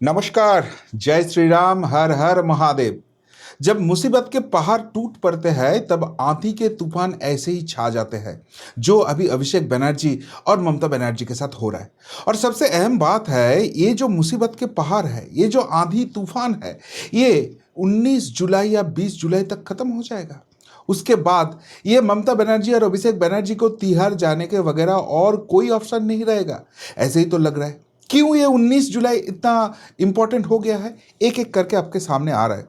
नमस्कार। जय श्री राम। हर हर महादेव। जब मुसीबत के पहाड़ टूट पड़ते हैं तब आंधी के तूफान ऐसे ही छा जाते हैं, जो अभी अभिषेक बनर्जी और ममता बनर्जी के साथ हो रहा है। और सबसे अहम बात है, ये जो मुसीबत के पहाड़ है, ये जो आंधी तूफान है, ये 19 जुलाई या 20 जुलाई तक खत्म हो जाएगा। उसके बाद ये ममता बनर्जी और अभिषेक बनर्जी को तिहाड़ जाने के वगैरह और कोई ऑप्शन नहीं रहेगा। ऐसे ही तो लग रहा है। क्यों ये 19 जुलाई इतना इंपॉर्टेंट हो गया है, एक एक करके आपके सामने आ रहा है।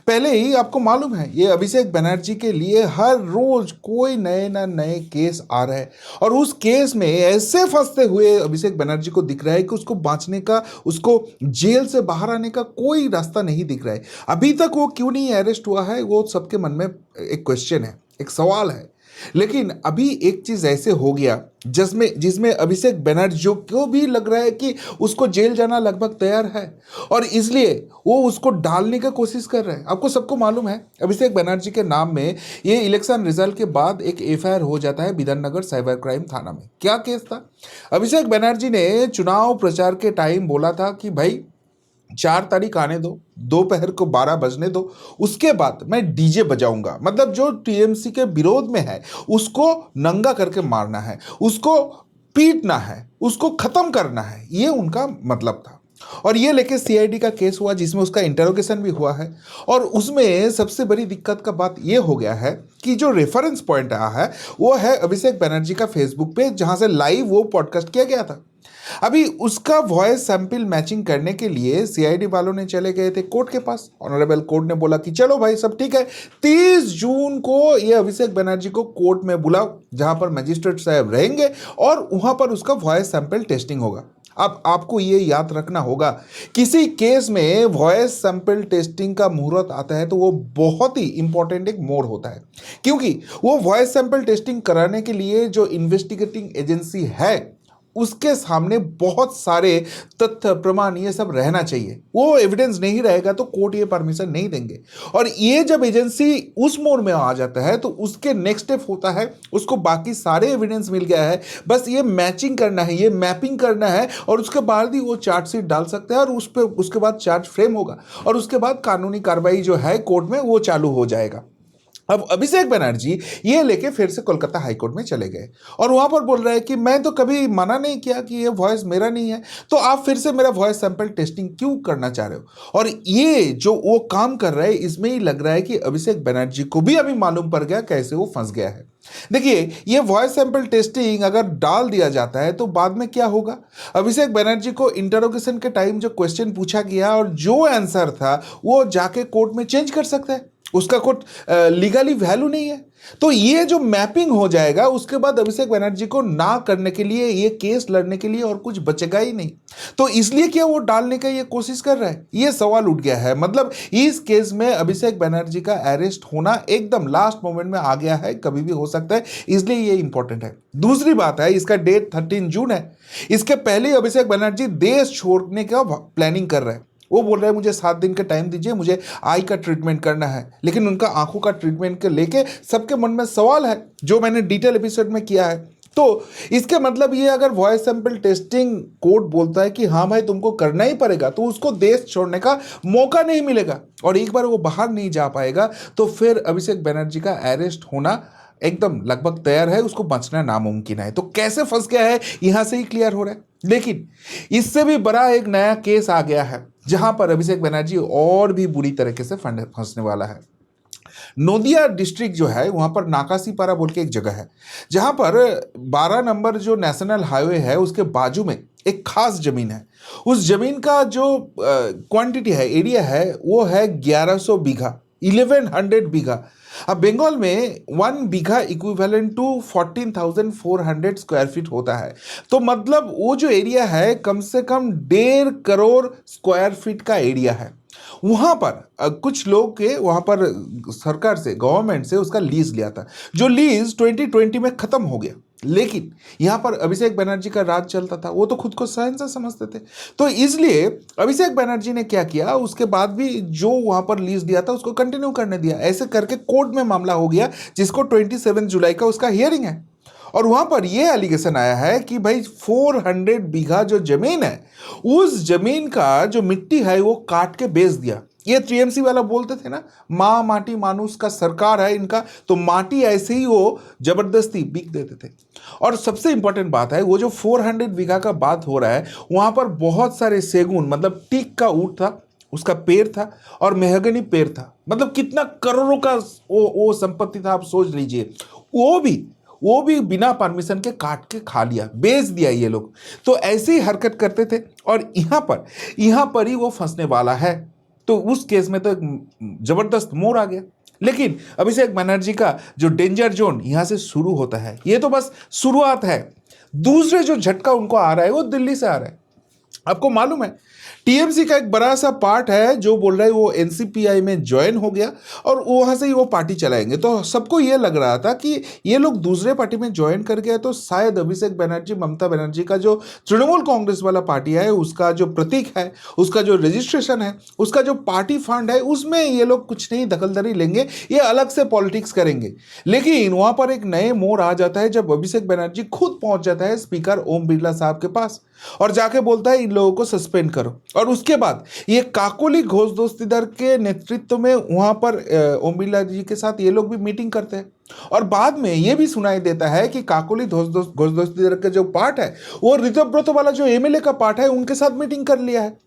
पहले ही आपको मालूम है, ये अभिषेक बनर्जी के लिए हर रोज कोई नए ना नए केस आ रहे हैं। और उस केस में ऐसे फंसते हुए अभिषेक बनर्जी को दिख रहा है कि उसको बाँचने का, उसको जेल से बाहर आने का कोई रास्ता नहीं दिख रहा है। अभी तक वो क्यों नहीं अरेस्ट हुआ है, वो सबके मन में एक क्वेश्चन है, एक सवाल है। लेकिन अभी एक चीज ऐसे हो गया जिसमें जिसमें अभिषेक बनर्जी को भी लग रहा है कि उसको जेल जाना लगभग तैयार है, और इसलिए वो उसको डालने का कोशिश कर रहे हैं। आपको सबको मालूम है, अभिषेक बनर्जी के नाम में ये इलेक्शन रिजल्ट के बाद एक एफआईआर हो जाता है विधाननगर साइबर क्राइम थाना में। क्या केस था? अभिषेक बनर्जी ने चुनाव प्रचार के टाइम बोला था कि भाई 4 तारीख आने दो, दोपहर को 12 बजने दो, उसके बाद मैं डीजे बजाऊंगा। मतलब जो टीएमसी के विरोध में है उसको नंगा करके मारना है, उसको पीटना है, उसको खत्म करना है, ये उनका मतलब था। और ये लेके सीआईडी का केस हुआ जिसमें उसका इंटरोगेशन भी हुआ है। और उसमें सबसे बड़ी दिक्कत का बात ये हो गया है कि जो रेफरेंस पॉइंट आया है वो है अभिषेक बनर्जी का फेसबुक पे, जहां से लाइव वो पॉडकास्ट किया गया था। अभी उसका वॉइस सैंपल मैचिंग करने के लिए सीआईडी वालों ने चले गए थे कोर्ट के पास। ऑनरेबल कोर्ट ने बोला कि चलो भाई सब ठीक है, 30 जून को ये अभिषेक बनर्जी को कोर्ट में बुलाओ, जहां पर मजिस्ट्रेट साहब रहेंगे और वहां पर उसका वॉइस सैंपल टेस्टिंग होगा। अब आपको ये याद रखना होगा, किसी केस में वॉइस सैंपल टेस्टिंग का मुहूर्त आता है तो वो बहुत ही इंपॉर्टेंट एक मोड होता है, क्योंकि वो वॉइस सैंपल टेस्टिंग कराने के लिए जो इन्वेस्टिगेटिंग एजेंसी है उसके सामने बहुत सारे तथ्य प्रमाण ये सब रहना चाहिए। वो एविडेंस नहीं रहेगा तो कोर्ट ये परमिशन नहीं देंगे। और ये जब एजेंसी उस मोड में आ जाता है तो उसके नेक्स्ट स्टेप होता है, उसको बाकी सारे एविडेंस मिल गया है, बस ये मैचिंग करना है, ये मैपिंग करना है, और उसके बाद ही वो चार्जशीट डाल सकते हैं और उस पर उसके बाद चार्ज फ्रेम होगा और उसके बाद कानूनी कार्रवाई जो है कोर्ट में वो चालू हो जाएगा। अब अभिषेक बनर्जी ये लेके फिर से कोलकाता हाईकोर्ट में चले गए और वहां पर बोल रहे हैं कि मैं तो कभी मना नहीं किया कि ये वॉइस मेरा नहीं है, तो आप फिर से मेरा वॉइस सैंपल टेस्टिंग क्यों करना चाह रहे हो। और ये जो वो काम कर रहे हैं, इसमें ही लग रहा है कि अभिषेक बनर्जी को भी अभी मालूम पड़ गया कैसे वो फंस गया है। देखिए, ये वॉइस सैंपल टेस्टिंग अगर डाल दिया जाता है तो बाद में क्या होगा। अभिषेक बनर्जी को इंटरोगेशन के टाइम जो क्वेश्चन पूछा गया और जो आंसर था वो जाके कोर्ट में चेंज कर सकता है, उसका कोई लीगली वैल्यू नहीं है। तो ये जो मैपिंग हो जाएगा उसके बाद अभिषेक बनर्जी को ना करने के लिए, ये केस लड़ने के लिए और कुछ बचेगा ही नहीं। तो इसलिए क्या वो डालने का ये कोशिश कर रहा है, ये सवाल उठ गया है। मतलब इस केस में अभिषेक बनर्जी का अरेस्ट होना एकदम लास्ट मोमेंट में आ गया है, कभी भी हो सकता है, इसलिए ये इंपॉर्टेंट है। दूसरी बात है, इसका डेट 13 जून है। इसके पहले अभिषेक बनर्जी देश छोड़ने का प्लानिंग कर रहे हैं। वो बोल रहे हैं मुझे 7 दिन का टाइम दीजिए, मुझे आई का ट्रीटमेंट करना है। लेकिन उनका आंखों का ट्रीटमेंट के लेके सबके मन में सवाल है, जो मैंने डिटेल एपिसोड में किया है। तो इसके मतलब ये, अगर वॉइस सैंपल टेस्टिंग कोर्ट बोलता है कि हाँ भाई तुमको करना ही पड़ेगा, तो उसको देश छोड़ने का मौका नहीं मिलेगा। और एक बार वो बाहर नहीं जा पाएगा तो फिर अभिषेक बनर्जी का अरेस्ट होना एकदम लगभग तैयार है, उसको बचना नामुमकिन है। तो कैसे फंस गया है यहां से ही क्लियर हो रहा है। लेकिन इससे भी बड़ा एक नया केस आ गया है जहां पर अभिषेक बनर्जी और भी बुरी तरीके से फंसने वाला है। नोदिया डिस्ट्रिक्ट जो है वहां पर नाकासीपारा बोल के एक जगह है, जहां पर 12 नंबर जो नेशनल हाईवे है उसके बाजू में एक खास जमीन है। उस जमीन का जो क्वांटिटी है, एरिया है, वो है 1100 बीघा, 1100 बीघा। अब बंगाल में 1 बीघा इक्विवेलेंट टू 14,400 स्क्वायर फीट होता है। तो मतलब वो जो एरिया है कम से कम 1.5 करोड़ स्क्वायर फीट का एरिया है। वहां पर कुछ लोग के वहां पर सरकार से, गवर्नमेंट से उसका लीज लिया था, जो लीज 2020 में खत्म हो गया। लेकिन यहां पर अभिषेक बनर्जी का राज चलता था, वो तो खुद को शहंशाह समझते थे। तो इसलिए अभिषेक बनर्जी ने क्या किया, उसके बाद भी जो वहां पर लीज दिया था उसको कंटिन्यू करने दिया। ऐसे करके कोर्ट में मामला हो गया, जिसको 27 जुलाई का उसका हियरिंग है। और वहां पर यह एलिगेशन आया है कि भाई 400 बीघा जो जमीन है, उस जमीन का जो मिट्टी है वो काट के बेच दिया। ये टीएमसी वाला बोलते थे ना, माँ माटी मानुस का सरकार है इनका, तो माटी ऐसे ही वो जबरदस्ती बिक देते थे। और सबसे इंपॉर्टेंट बात है, वो जो 400 बीघा का बात हो रहा है, वहां पर बहुत सारे सेगुन मतलब टीक का ऊट था, उसका पेड़ था, और मेहगनी पेड़ था। मतलब कितना करोड़ों का वो संपत्ति था, आप सोच लीजिए। वो भी बिना परमिशन के काट के खा लिया, बेच दिया ये लोग। तो ऐसी ही हरकत करते थे, और यहां पर ही वो फंसने वाला है। तो उस केस में तो एक जबरदस्त मोड़ आ गया। लेकिन अभिषेक बनर्जी का जो डेंजर जोन यहां से शुरू होता है, ये तो बस शुरुआत है। दूसरे जो झटका उनको आ रहा है वो दिल्ली से आ रहा है। आपको मालूम है, टीएमसी का एक बड़ा सा पार्ट है जो बोल रहा है वो एनसीपीआई में ज्वाइन हो गया और वहां से ही वो पार्टी चलाएंगे। तो सबको ये लग रहा था कि ये लोग दूसरे पार्टी में ज्वाइन कर गया, तो शायद अभिषेक बनर्जी, ममता बनर्जी का जो तृणमूल कांग्रेस वाला पार्टी है, उसका जो प्रतीक है, उसका जो रजिस्ट्रेशन है, उसका जो पार्टी फंड है, उसमें ये लोग कुछ नहीं दखलदारी लेंगे, ये अलग से पॉलिटिक्स करेंगे। लेकिन वहां पर एक नए मोड़ आ जाता है जब अभिषेक बनर्जी खुद पहुंच जाता है स्पीकर ओम बिरला साहब के पास और जाके बोलता है इन लोगों को सस्पेंड करो। और उसके बाद ये काकोली घोष दस्तीदार के नेतृत्व में वहां पर ओम बिरला जी के साथ ये लोग भी मीटिंग करते हैं। और बाद में ये भी सुनाई देता है कि काकोली घोष दस्तीदार का जो पार्ट है, वो ऋतव्रत वाला जो एमएलए का पार्ट है, उनके साथ मीटिंग कर लिया है।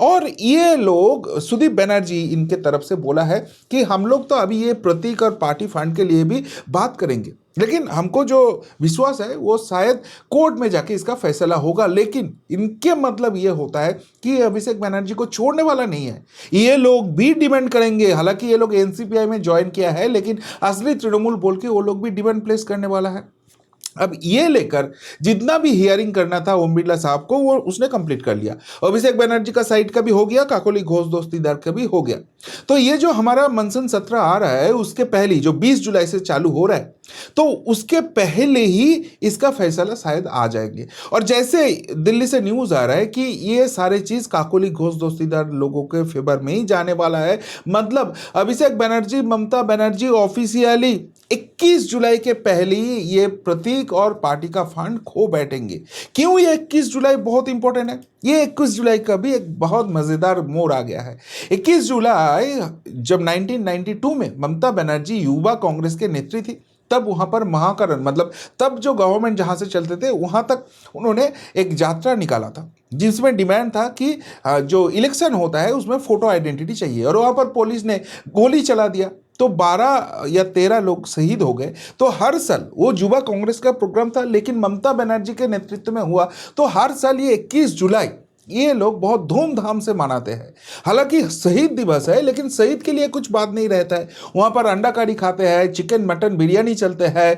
और ये लोग, सुदीप बनर्जी इनके तरफ से बोला है कि हम लोग तो अभी ये प्रतीक और पार्टी फंड के लिए भी बात करेंगे, लेकिन हमको जो विश्वास है वो शायद कोर्ट में जाके इसका फैसला होगा। लेकिन इनके मतलब ये होता है कि अभिषेक बनर्जी को छोड़ने वाला नहीं है, ये लोग भी डिमांड करेंगे। हालांकि ये लोग एनसीपीआई में ज्वाइन किया है, लेकिन असली तृणमूल बोल के वो लोग भी डिमांड प्लेस करने वाला है। अब ये लेकर जितना भी हियरिंग करना था ओम बिरला साहब को, वो उसने कंप्लीट कर लिया। अभिषेक बनर्जी का साइड का भी हो गया, काकोली घोष दस्तीदार का भी हो गया। तो ये जो हमारा मनसून सत्र आ रहा है, उसके पहले जो 20 जुलाई से चालू हो रहा है, तो उसके पहले ही इसका फैसला शायद आ जाएंगे। और जैसे दिल्ली से न्यूज आ रहा है कि ये सारे चीज काकोली घोष दस्तीदार लोगों के फेवर में ही जाने वाला है। मतलब अभिषेक बनर्जी, ममता बनर्जी ऑफिशियली 21 जुलाई के पहले ही ये प्रतीक और पार्टी का फंड खो बैठेंगे। क्यों ये 21 जुलाई बहुत इंपॉर्टेंट है? ये 21 जुलाई का भी एक बहुत मजेदार मोड़ आ गया है। 21 जुलाई जब 1992 में ममता बनर्जी युवा कांग्रेस के नेत्री थी, तब वहां पर महाकरण, मतलब तब जो गवर्नमेंट जहां से चलते थे वहां तक उन्होंने एक यात्रा निकाला था, जिसमें डिमांड था कि जो इलेक्शन होता है उसमें फोटो आइडेंटिटी चाहिए। और वहां पर पुलिस ने गोली चला दिया, तो 12 या 13 लोग शहीद हो गए। तो हर साल वो युवा कांग्रेस का प्रोग्राम था, लेकिन ममता बनर्जी के नेतृत्व में हुआ, तो हर साल ये 21 जुलाई ये लोग बहुत धूमधाम से मनाते हैं। हालांकि शहीद दिवस है, लेकिन शहीद के लिए कुछ बात नहीं रहता है। वहां पर अंडा करी खाते हैं, चिकन मटन बिरयानी चलते हैं,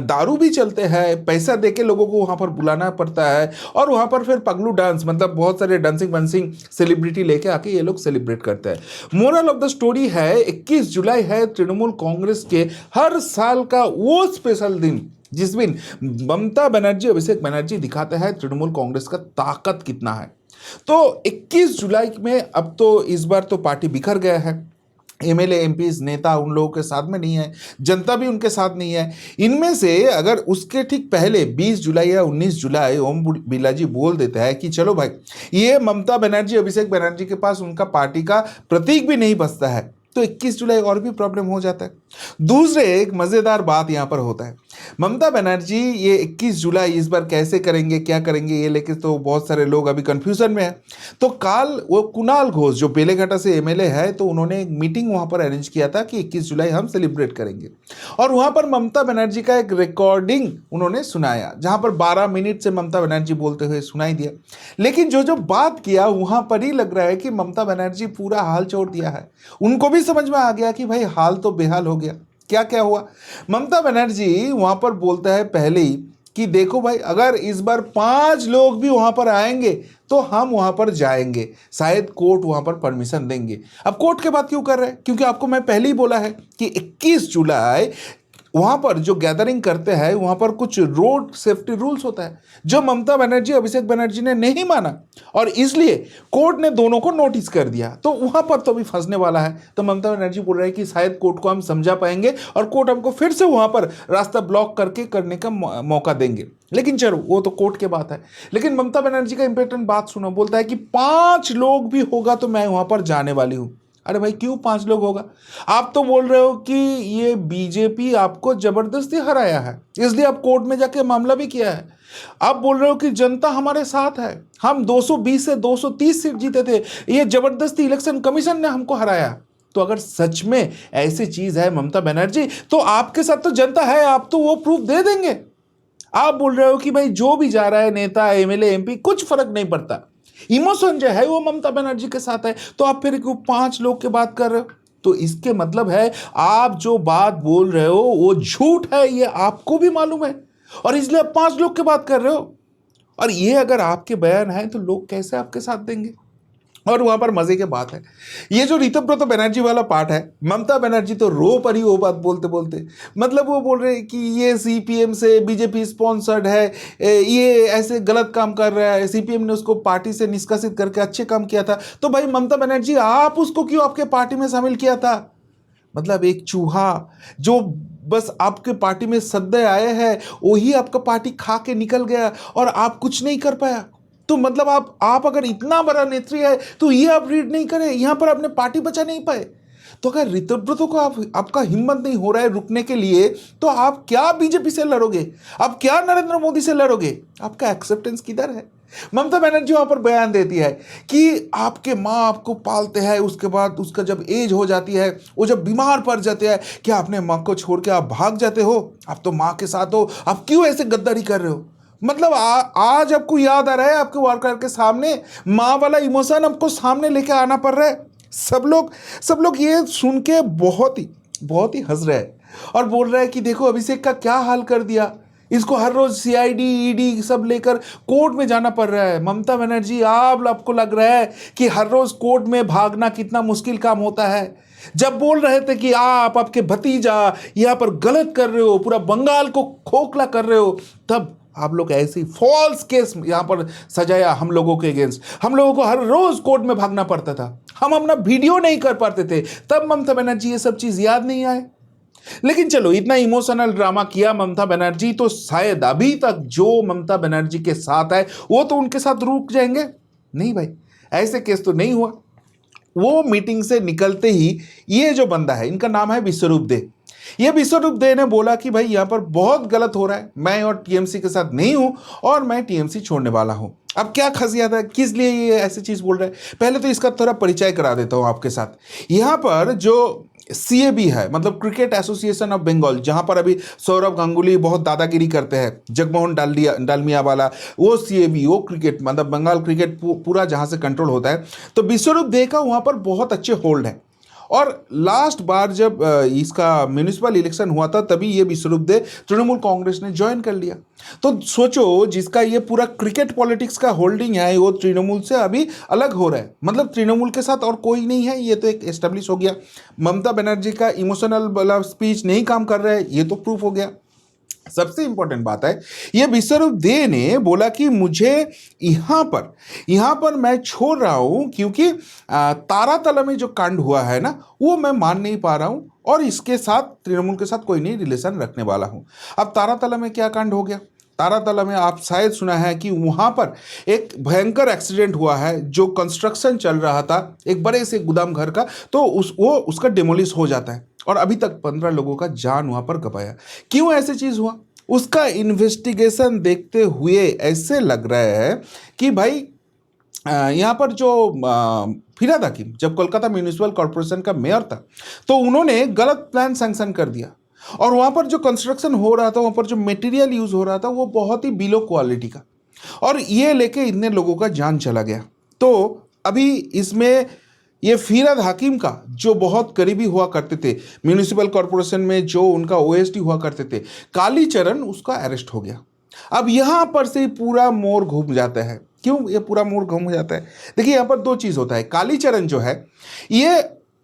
दारू भी चलते हैं, पैसा देके लोगों को वहां पर बुलाना पड़ता है। और वहां पर फिर पगलू डांस, मतलब बहुत सारे डांसिंग वंसिंग सेलिब्रिटी लेके आके ये लोग सेलिब्रेट करते हैं। मोरल ऑफ द स्टोरी है, 21 जुलाई है तृणमूल कांग्रेस के हर साल का वो स्पेशल दिन जिस दिन ममता बनर्जी, अभिषेक बनर्जी दिखाते हैं तृणमूल कांग्रेस का ताकत कितना है। तो 21 जुलाई में अब तो इस बार तो पार्टी बिखर गया है। एमएलए, एमपीज, नेता उन लोगों के साथ में नहीं है, जनता भी उनके साथ नहीं है। इनमें से अगर उसके ठीक पहले 20 जुलाई या 19 जुलाई ओम बिरला जी बोल देते हैं कि चलो भाई, ये ममता बनर्जी, अभिषेक बनर्जी के पास उनका पार्टी का प्रतीक भी नहीं बचता है, तो 21 जुलाई और भी प्रॉब्लम हो जाता है। दूसरे एक मजेदार बात यहां पर होता है, ममता बनर्जी ये 21 जुलाई इस बार कैसे करेंगे, क्या करेंगे, ये लेके तो बहुत सारे लोग अभी कंफ्यूजन में है। तो कल वो कुणाल घोष जो बेलेघाटा से एमएलए है, तो उन्होंने एक मीटिंग वहां पर अरेंज किया था कि 21 जुलाई हम सेलिब्रेट करेंगे। और वहां पर ममता बनर्जी का एक रिकॉर्डिंग उन्होंने सुनाया, जहां पर 12 मिनट से ममता बनर्जी बोलते हुए सुनाई दिया। लेकिन जो जो बात किया, वहां पर ही लग रहा है कि ममता बनर्जी पूरा हाल छोड़ दिया है। उनको भी समझ में आ गया कि भाई हाल तो बेहाल हो गया। क्या क्या हुआ, ममता बनर्जी वहां पर बोलता है पहले ही कि देखो भाई, अगर इस बार 5 लोग भी वहां पर आएंगे तो हम वहां पर जाएंगे, शायद कोर्ट वहां पर परमिशन देंगे। अब कोर्ट के बात क्यों कर रहे हैं? क्योंकि आपको मैं पहले ही बोला है कि 21 जुलाई वहां पर जो गैदरिंग करते हैं वहां पर कुछ रोड सेफ्टी रूल्स होता है जो ममता बनर्जी अभिषेक बनर्जी ने नहीं माना, और इसलिए कोर्ट ने दोनों को नोटिस कर दिया। तो वहां पर तो भी फंसने वाला है। तो ममता बनर्जी बोल रहे हैं कि शायद कोर्ट को हम समझा पाएंगे और कोर्ट हमको फिर से वहां पर रास्ता ब्लॉक करके करने का मौका देंगे। लेकिन चलो वो तो कोर्ट के बात है। लेकिन ममता बनर्जी का इंपॉर्टेंट बात सुनो, बोलता है कि 5 लोग भी होगा तो मैं वहां पर जाने वाली हूं। अरे भाई क्यों 5 लोग होगा? आप तो बोल रहे हो कि ये बीजेपी आपको जबरदस्ती हराया है, इसलिए आप कोर्ट में जाके मामला भी किया है। आप बोल रहे हो कि जनता हमारे साथ है, हम 220 से 230 सीट जीते थे, ये जबरदस्ती इलेक्शन कमीशन ने हमको हराया। तो अगर सच में ऐसी चीज है ममता बनर्जी, तो आपके साथ तो जनता है, आप तो वो प्रूफ दे देंगे। आप बोल रहे हो कि भाई जो भी जा रहा है, नेता, एमएलए, एमपी, कुछ फर्क नहीं पड़ता, इमोशन जो है वो ममता बनर्जी के साथ है। तो आप फिर क्यों 5 लोग की बात कर रहे हो? तो इसके मतलब है आप जो बात बोल रहे हो वो झूठ है, ये आपको भी मालूम है, और इसलिए आप 5 लोग की बात कर रहे हो। और ये अगर आपके बयान है तो लोग कैसे आपके साथ देंगे? और वहां पर मजे की बात है, ये जो ऋतव्रत बनर्जी वाला पार्ट है, ममता बनर्जी तो रो पड़ी वो बात बोलते बोलते। मतलब वो बोल रहे हैं कि ये सीपीएम से बीजेपी स्पॉन्सर्ड है, ये ऐसे गलत काम कर रहा है, सीपीएम ने उसको पार्टी से निष्कासित करके अच्छे काम किया था। तो भाई ममता बनर्जी आप उसको क्यों आपके पार्टी में शामिल किया था? मतलब एक चूहा जो बस आपके पार्टी में सद्दे आए हैं, वही आपका पार्टी खा के निकल गया और आप कुछ नहीं कर पाया। तो मतलब आप अगर इतना बड़ा नेत्री है तो ये आप रीड नहीं करें, यहां पर अपने पार्टी बचा नहीं पाए। तो अगर ऋतव्रतों को आपका हिम्मत नहीं हो रहा है रुकने के लिए, तो आप क्या बीजेपी से लड़ोगे? आप क्या नरेंद्र मोदी से लड़ोगे? आपका एक्सेप्टेंस किधर है? ममता बनर्जी वहां पर बयान देती है कि आपके माँ आपको पालते हैं, उसके बाद उसका जब एज हो जाती है, वो जब बीमार पड़ जाते हैं, क्या अपने माँ को छोड़ के आप भाग जाते हो? आप तो माँ के साथ हो, आप क्यों ऐसे गद्दारी कर रहे हो? मतलब आज आपको याद आ रहा है आपके वारकर के सामने माँ वाला इमोशन आपको सामने लेके आना पड़ रहा है। सब लोग ये सुन के बहुत ही हंस रहे हैं और बोल रहे हैं कि देखो अभिषेक का क्या हाल कर दिया, इसको हर रोज सीआईडी ईडी सब लेकर कोर्ट में जाना पड़ रहा है। ममता बनर्जी आपको लग रहा है कि हर रोज कोर्ट में भागना कितना मुश्किल काम होता है? जब बोल रहे थे कि आप आपके भतीजा यहाँ पर गलत कर रहे हो, पूरा बंगाल को खोखला कर रहे हो, तब आप लोग ऐसी फॉल्स केस यहाँ पर सजाया हम लोगों के अगेंस्ट। हम लोगों को हर रोज कोर्ट में भागना पड़ता था, हम अपना वीडियो नहीं कर पाते थे, तब ममता बनर्जी ये सब चीज याद नहीं आए। लेकिन चलो इतना इमोशनल ड्रामा किया ममता बनर्जी, तो शायद अभी तक जो ममता बनर्जी के साथ है वो तो उनके साथ रुक जाएंगे। नहीं भाई, ऐसे केस तो नहीं हुआ। वो मीटिंग से निकलते ही ये जो बंदा है, इनका नाम है विश्वरूप दे, ये विश्वरूप दे ने बोला कि भाई यहां पर बहुत गलत हो रहा है, मैं और टीएमसी के साथ नहीं हूं और मैं टीएमसी छोड़ने वाला हूं। अब क्या खसियात है, किस लिए ये ऐसी चीज बोल रहा है? पहले तो इसका थोड़ा परिचय करा देता हूं आपके साथ। यहां पर जो सीएबी है, मतलब क्रिकेट एसोसिएशन ऑफ बंगाल, जहां पर अभी सौरव गांगुली बहुत दादागिरी करते हैं, जगमोहन डालमिया वाला, वो सीएबी, वो क्रिकेट मतलब बंगाल क्रिकेट पूरा जहां से कंट्रोल होता है। तो विश्वरूप दे का वहां पर बहुत अच्छे होल्ड है। और लास्ट बार जब इसका म्यूनिसिपल इलेक्शन हुआ था तभी ये विश्वरूप दे तृणमूल कांग्रेस ने ज्वाइन कर लिया। तो सोचो जिसका ये पूरा क्रिकेट पॉलिटिक्स का होल्डिंग है वो तृणमूल से अभी अलग हो रहा है, मतलब तृणमूल के साथ और कोई नहीं है, ये तो एक एस्टेब्लिश हो गया। ममता बनर्जी का इमोशनल वाला स्पीच नहीं काम कर रहा है, ये तो प्रूफ हो गया। सबसे इंपॉर्टेंट बात है, ये विश्वरूप दे ने बोला कि मुझे यहां पर मैं छोड़ रहा हूं क्योंकि तारातला में जो कांड हुआ है ना, वो मैं मान नहीं पा रहा हूं और इसके साथ तृणमूल के साथ कोई नहीं रिलेशन रखने वाला हूं। अब तारातला में क्या कांड हो गया? तारातला में आप शायद सुना है कि वहां पर एक भयंकर एक्सीडेंट हुआ है, जो कंस्ट्रक्शन चल रहा था एक बड़े से गोदाम घर का, तो उसका डिमोलिश हो जाता है और अभी तक 15 लोगों का जान वहां पर गंवाया। क्यों ऐसे चीज हुआ? उसका इन्वेस्टिगेशन देखते हुए ऐसे लग रहा है कि भाई यहाँ पर जो फिरहाद हाकिम जब कोलकाता म्यूनिसिपल कॉर्पोरेशन का मेयर था, तो उन्होंने गलत प्लान सैंक्शन कर दिया और वहां पर जो कंस्ट्रक्शन हो रहा था, वहां पर जो मटेरियल यूज हो रहा था वो बहुत ही बिलो क्वालिटी का, और ये लेके इतने लोगों का जान चला गया। तो अभी इसमें ये फिरहाद हाकिम का जो बहुत करीबी हुआ करते थे म्यूनिसिपल कॉर्पोरेशन में, जो उनका ओएसडी हुआ करते थे, कालीचरण, उसका अरेस्ट हो गया। अब यहां पर से पूरा मोड़ घूम जाता है। क्यों ये पूरा मोड़ घूम जाता है? देखिए यहां पर दो चीज होता है। कालीचरण जो है ये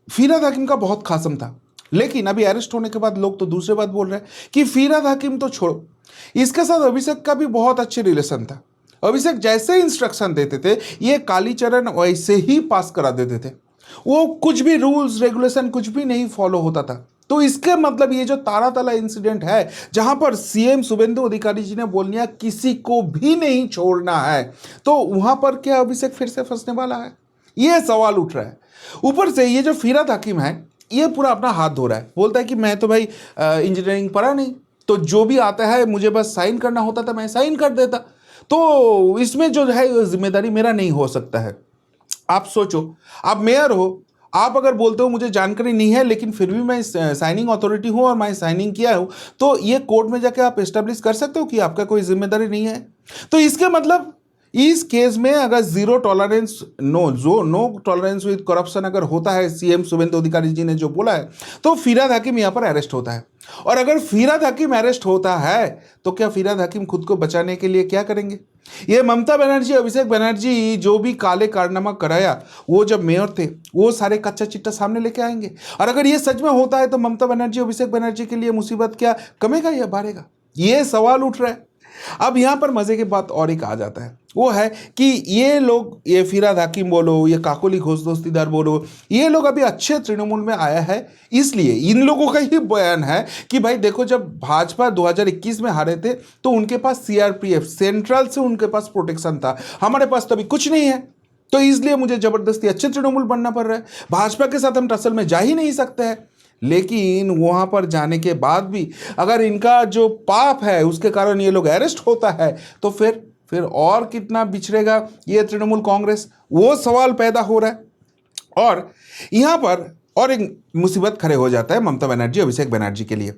फिरहाद हाकिम का बहुत खासम था, लेकिन अभी अरेस्ट होने के बाद लोग तो दूसरे बात बोल रहे हैं कि फिरहाद हाकिम तो छोड़ो, इसके साथ अभिषेक का भी बहुत अच्छे रिलेशन था। अभिषेक जैसे इंस्ट्रक्शन देते थे ये कालीचरण वैसे ही पास करा देते थे। वो कुछ भी रूल्स रेगुलेशन कुछ भी नहीं फॉलो होता था। तो इसके मतलब ये जो तारातला इंसिडेंट है जहां पर सीएम शुभेंदु अधिकारी जी ने बोल दिया किसी को भी नहीं छोड़ना है, तो वहां पर क्या अभिषेक फिर से फंसने वाला है, ये सवाल उठ रहा है। ऊपर से ये जो फिरहाद हाकिम है ये पूरा अपना हाथ धो रहा है, बोलता है कि मैं तो भाई इंजीनियरिंग पढ़ा नहीं, तो जो भी आता है मुझे बस साइन करना होता था, मैं साइन कर देता, तो इसमें जो है जिम्मेदारी मेरा नहीं हो सकता है। आप सोचो, आप मेयर हो, आप अगर बोलते हो मुझे जानकारी नहीं है लेकिन फिर भी मैं साइनिंग अथॉरिटी हूं और मैं साइनिंग किया हूं, तो ये कोर्ट में जाके आप एस्टेब्लिश कर सकते हो कि आपका कोई जिम्मेदारी नहीं है। तो इसके मतलब इस केस में अगर नो टॉलरेंस विद करप्शन अगर होता है, सीएम शुभेंदु अधिकारी जी ने जो बोला है, तो फिरहाद हाकिम यहां पर अरेस्ट होता है। और अगर फिरहाद हाकिम अरेस्ट होता है तो क्या फिरहाद हाकिम खुद को बचाने के लिए क्या करेंगे? ये ममता बनर्जी, अभिषेक बनर्जी जो भी काले कारनामा कराया वो जब मेयर थे वो सारे कच्चा चिट्टा सामने लेके आएंगे। और अगर ये सच में होता है तो ममता बनर्जी, अभिषेक बनर्जी के लिए मुसीबत क्या कमेगा या बढ़ेगा, ये सवाल उठ रहा है। अब यहां पर मजे की बात और एक आ जाता है, वो है कि ये लोग, ये फिरहाद हाकिम बोलो, ये काकोली घोष दोस्तीदार बोलो, ये लोग अभी अच्छे तृणमूल में आया है, इसलिए इन लोगों का ही बयान है कि भाई देखो जब भाजपा 2021 में हारे थे तो उनके पास सीआरपीएफ सेंट्रल से उनके पास प्रोटेक्शन था, हमारे पास तो अभी कुछ नहीं है, तो इसलिए मुझे जबरदस्ती अच्छे तृणमूल बनना पड़ रहा है, भाजपा के साथ हम टसल में जा ही नहीं सकते हैं। लेकिन वहां पर जाने के बाद भी अगर इनका जो पाप है उसके कारण ये लोग अरेस्ट होता है तो फिर और कितना बिछड़ेगा ये तृणमूल कांग्रेस, वो सवाल पैदा हो रहा है। और यहां पर और एक मुसीबत खड़े हो जाता है ममता बनर्जी, अभिषेक बनर्जी के लिए।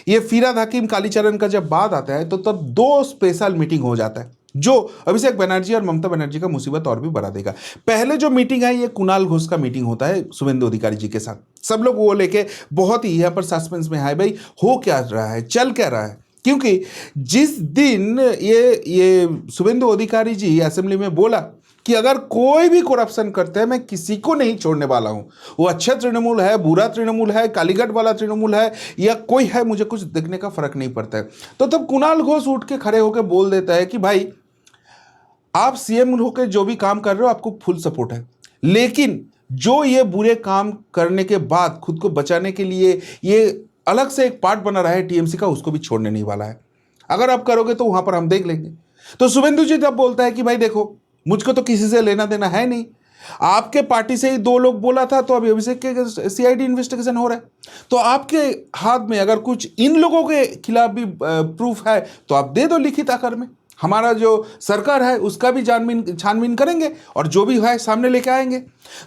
ये फिरहाद हाकिम कालीचरण का जब बात आता है तो तब दो स्पेशल मीटिंग हो जाता है जो अभिषेक बनर्जी और ममता बनर्जी का मुसीबत और भी बढ़ा देगा। पहले जो मीटिंग है ये कुणाल घोष का मीटिंग होता है शुभेंदु अधिकारी जी के साथ, सब लोग वो लेके बहुत ही यहाँ पर सस्पेंस में है, भाई हो क्या रहा है, चल क्या रहा है, क्योंकि जिस दिन ये शुभेंदु अधिकारी जी असेंबली में बोला कि अगर कोई भी करप्शन करते हैं मैं किसी को नहीं छोड़ने वाला हूं, वो अच्छा तृणमूल है, बुरा तृणमूल है, कालीगढ़ वाला तृणमूल है या कोई है, मुझे कुछ देखने का फर्क नहीं पड़ता है। तो तब कुणाल घोष उठ के खड़े होकर बोल देता है कि भाई आप सीएम होकर जो भी काम कर रहे हो आपको फुल सपोर्ट है, लेकिन जो ये बुरे काम करने के बाद खुद को बचाने के लिए ये अलग से एक पार्ट बना रहा है टीएमसी का, उसको भी छोड़ने नहीं वाला है, अगर आप करोगे तो वहां पर हम देख लेंगे। तो शुभेंदु जी तब बोलता है कि भाई देखो मुझको तो किसी से लेना देना है नहीं, आपके पार्टी से ही दो लोग बोला था तो अभी अभिषेक के सीआईडी इन्वेस्टिगेशन हो रहा है, तो आपके हाथ में अगर कुछ इन लोगों के खिलाफ भी प्रूफ है तो आप दे दो लिखित आकार में, हमारा जो सरकार है उसका भी छानबीन करेंगे और जो भी है सामने लेके आएंगे।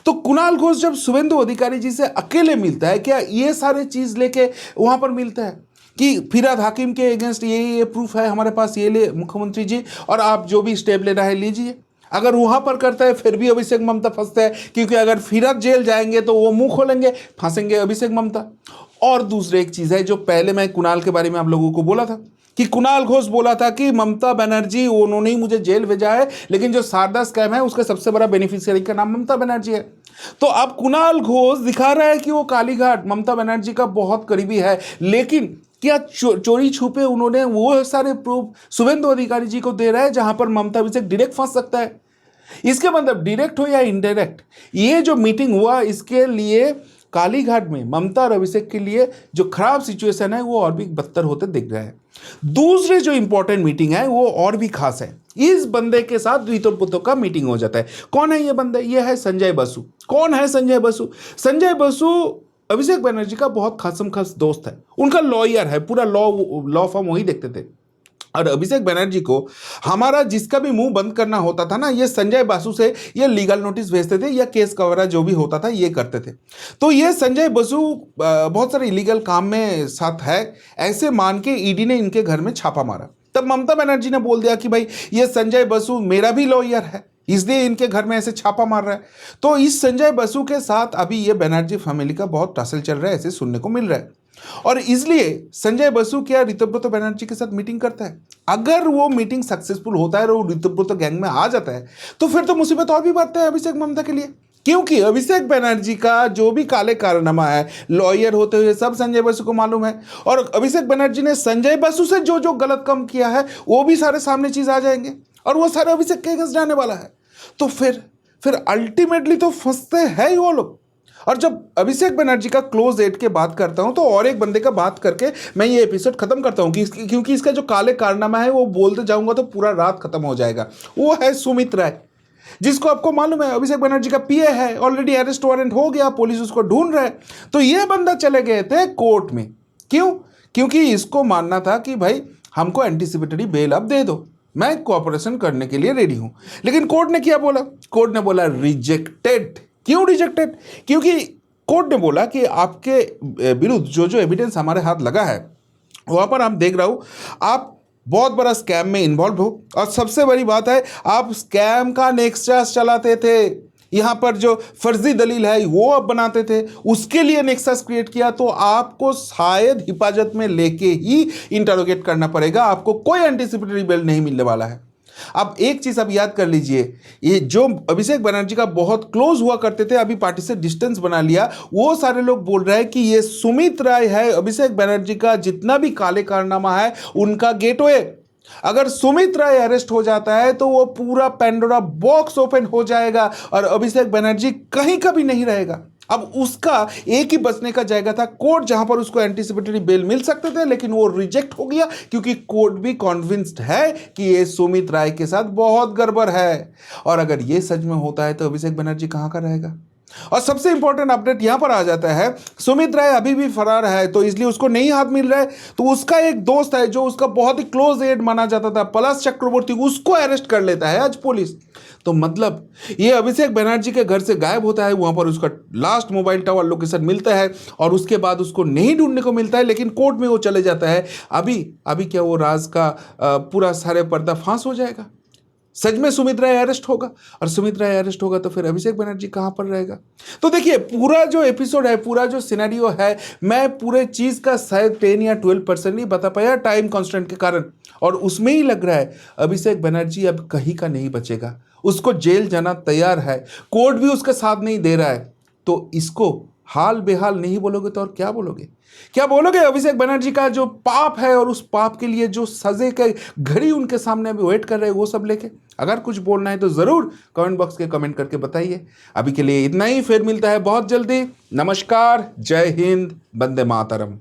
तो कुणाल घोष जब शुभेंदु अधिकारी जी से अकेले मिलता है, क्या ये सारे चीज लेके वहां पर मिलता है कि फिरहाद हाकिम के अगेंस्ट ये प्रूफ है हमारे पास, ये ले मुख्यमंत्री जी और आप जो भी स्टेप लेना है लीजिए। अगर वहां पर करता है फिर भी अभिषेक ममता फंसता है, क्योंकि अगर फिरहाद जेल जाएंगे तो वो मुंह खोलेंगे, फंसेंगे अभिषेक ममता। और दूसरी एक चीज है जो पहले मैं कुणाल के बारे में आप लोगों को बोला था कि कुणाल घोष बोला था कि ममता बनर्जी उन्होंने ही मुझे जेल भेजा है, लेकिन जो शारदा स्कैम है उसका सबसे बड़ा बेनिफिशियरी का नाम ममता बनर्जी है। तो अब कुणाल घोष दिखा रहा है कि वो कालीघाट ममता बनर्जी का बहुत करीबी है, लेकिन क्या चोरी छुपे उन्होंने वो सारे प्रूफ शुभेंदु अधिकारी जी को दे रहा है जहां पर ममता अभिषेक डायरेक्ट फंस सकता है। इसके मतलब डायरेक्ट हो या इनडायरेक्ट, ये जो मीटिंग हुआ इसके लिए कालीघाट में ममता और अभिषेक के लिए जो खराब सिचुएशन है वो और भी बदतर होते दिख रहा है। दूसरे जो इंपॉर्टेंट मीटिंग है वो और भी खास है, इस बंदे के साथ ऋतुपुत्र का मीटिंग हो जाता है। कौन है ये बंदा? ये है संजय बसु। कौन है संजय बसु? संजय बसु अभिषेक बनर्जी का बहुत खास दोस्त है, उनका लॉयर है, पूरा लॉ फॉर्म वही देखते थे। और अभिषेक बनर्जी को हमारा जिसका भी मुंह बंद करना होता था ना, ये संजय बसु से ये लीगल नोटिस भेजते थे या केस कवरेज जो भी होता था ये करते थे। तो ये संजय बसु बहुत सारे इलीगल काम में साथ है, ऐसे मान के ईडी ने इनके घर में छापा मारा। तब ममता बनर्जी ने बोल दिया कि भाई ये संजय बसु मेरा भी लॉयर है, इसलिए इनके घर में ऐसे छापा मार रहा है। तो इस संजय बसु के साथ अभी ये बनर्जी फैमिली का बहुत टसल चल रहा है, ऐसे सुनने को मिल रहा है। और इसलिए संजय बसु क्या ऋतुब्रत बनर्जी के साथ मीटिंग करता है। अगर वो मीटिंग सक्सेसफुल होता है और वो ऋतुब्रत गैंग में आ जाता है तो फिर तो मुसीबत और भी बढ़ता है अभिषेक ममता के लिए, क्योंकि अभिषेक बनर्जी का जो भी काले कारनामा है, लॉयर होते हुए सब संजय बसु को मालूम है, और अभिषेक बनर्जी ने संजय बसु से जो जो गलत काम किया है वो भी सारे सामने चीज आ जाएंगे और वो सारे अभिषेक के अगेंस्ट जाने वाला है। तो फिर अल्टीमेटली तो फंसते हैं ही वो लोग। और जब अभिषेक बनर्जी का क्लोज एड के बात करता हूं तो और एक बंदे का बात करके मैं ये एपिसोड खत्म करता हूं क्योंकि इसका जो काले कारनामा है वो बोलते जाऊंगा तो पूरा रात खत्म हो जाएगा। वो है सुमित राय, जिसको आपको मालूम है अभिषेक बनर्जी का पीए है, ऑलरेडी अरेस्ट वारंट हो गया, पुलिस उसको ढूंढ रहा है। तो ये बंदा चले गए थे कोर्ट में। क्यों? क्योंकि इसको मानना था कि भाई हमको एंटीसिपेटरी बेल अब दे दो, मैं कोऑपरेशन करने के लिए रेडी हूं। लेकिन कोर्ट ने क्या बोला? कोर्ट ने बोला रिजेक्टेड। क्यों रिजेक्टेड? क्योंकि कोर्ट ने बोला कि आपके विरुद्ध जो जो एविडेंस हमारे हाथ लगा है वहां पर हम देख रहा हूं आप बहुत बड़ा स्कैम में इन्वॉल्व हो, और सबसे बड़ी बात है आप स्कैम का नेक्सस चलाते थे। यहां पर जो फर्जी दलील है वो आप बनाते थे, उसके लिए नेक्सस क्रिएट किया, तो आपको शायद हिफाजत में लेके ही इंटरोगेट करना पड़ेगा। आपको कोई एंटीसिपेटरी बेल नहीं मिलने वाला है। अब एक चीज आप याद कर लीजिए, ये जो अभिषेक बनर्जी का बहुत क्लोज हुआ करते थे, अभी पार्टी से डिस्टेंस बना लिया, वो सारे लोग बोल रहे हैं कि ये सुमित राय है अभिषेक बनर्जी का जितना भी काले कारनामा है उनका गेटवे। अगर सुमित राय अरेस्ट हो जाता है तो वो पूरा पेंडोरा बॉक्स ओपन हो जाएगा और अभिषेक बनर्जी कहीं का भी नहीं रहेगा। अब उसका एक ही बचने का जाएगा था कोर्ट, जहां पर उसको एंटीसिपेटरी बेल मिल सकते थे, लेकिन वो रिजेक्ट हो गया क्योंकि कोर्ट भी कॉन्विंस्ड है कि ये सुमित राय के साथ बहुत गड़बड़ है। और अगर ये सच में होता है तो अभिषेक बनर्जी कहां का रहेगा? और सबसे इंपॉर्टेंट अपडेट यहां पर आ जाता है, सुमित राय अभी भी फरार है तो इसलिए उसको नहीं हाथ मिल रहा है। तो उसका एक दोस्त है जो उसका बहुत ही क्लोज एड माना जाता था, पलाश चक्रवर्ती, उसको अरेस्ट कर लेता है आज पुलिस। तो मतलब ये अभिषेक बनर्जी के घर से गायब होता है, वहां पर उसका लास्ट मोबाइल टावर लोकेशन मिलता है और उसके बाद उसको नहीं ढूंढने को मिलता है, लेकिन कोर्ट में वो चले जाता है। अभी क्या वो राज का पूरा सारे पर्दाफाश हो जाएगा? सच में सुमित राय अरेस्ट होगा, और सुमित राय अरेस्ट होगा तो फिर अभिषेक बनर्जी कहां पर रहेगा? तो देखिए पूरा जो एपिसोड है, पूरा जो सिनेरियो है, मैं पूरे चीज का शायद 10 या 12% नहीं बता पाया टाइम कांस्टेंट के कारण, और उसमें ही लग रहा है अभिषेक बनर्जी अब कहीं का नहीं बचेगा। उसको जेल जाना तैयार है, कोर्ट भी उसका साथ नहीं दे रहा है। तो इसको हाल बेहाल नहीं बोलोगे तो और क्या बोलोगे? क्या बोलोगे? अभिषेक बनर्जी का जो पाप है और उस पाप के लिए जो सजे के घड़ी उनके सामने अभी वेट कर रहे हैं वो सब लेके। अगर कुछ बोलना है तो जरूर कमेंट बॉक्स के कमेंट करके बताइए। अभी के लिए इतना ही, फिर मिलता है बहुत जल्दी। नमस्कार, जय हिंद, वंदे मातरम।